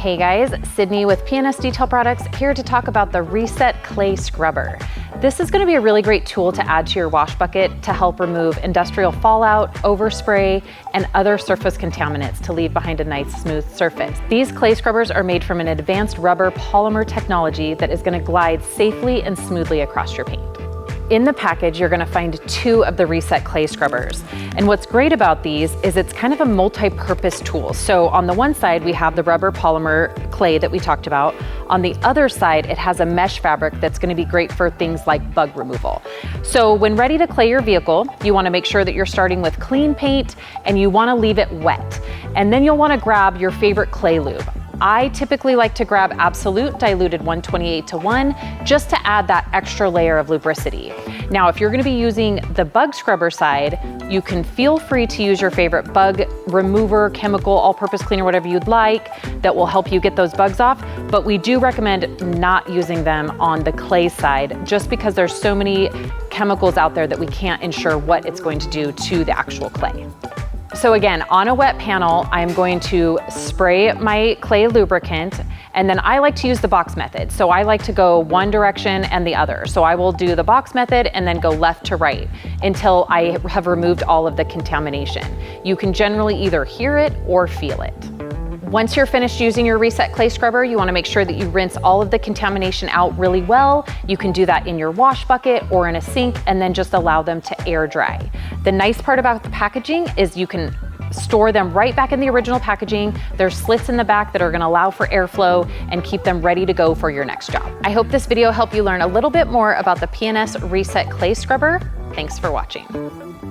Hey guys, Sydney with P&S Detail Products here to talk about the Reset Clay Scrubber. This is going to be a really great tool to add to your wash bucket to help remove industrial fallout, overspray, and other surface contaminants to leave behind a nice smooth surface. These clay scrubbers are made from an advanced rubber polymer technology that is going to glide safely and smoothly across your paint. In the package, you're gonna find 2 of the Reset Clay Scrubbers. And what's great about these is it's kind of a multi-purpose tool. So on the one side, we have the rubber polymer clay that we talked about. On the other side, it has a mesh fabric that's gonna be great for things like bug removal. So when ready to clay your vehicle, you wanna make sure that you're starting with clean paint and you wanna leave it wet. And then you'll wanna grab your favorite clay lube. I typically like to grab Absolute diluted 128:1 just to add that extra layer of lubricity. Now, if you're gonna be using the bug scrubber side, you can feel free to use your favorite bug remover, chemical, all-purpose cleaner, whatever you'd like, that will help you get those bugs off. But we do recommend not using them on the clay side just because there's so many chemicals out there that we can't ensure what it's going to do to the actual clay. So again, on a wet panel, I'm going to spray my clay lubricant, and then I like to use the box method. So I like to go one direction and the other. So I will do the box method and then go left to right until I have removed all of the contamination. You can generally either hear it or feel it. Once you're finished using your Reset Clay Scrubber, you wanna make sure that you rinse all of the contamination out really well. You can do that in your wash bucket or in a sink and then just allow them to air dry. The nice part about the packaging is you can store them right back in the original packaging. There's slits in the back that are gonna allow for airflow and keep them ready to go for your next job. I hope this video helped you learn a little bit more about the P&S Reset Clay Scrubber. Thanks for watching.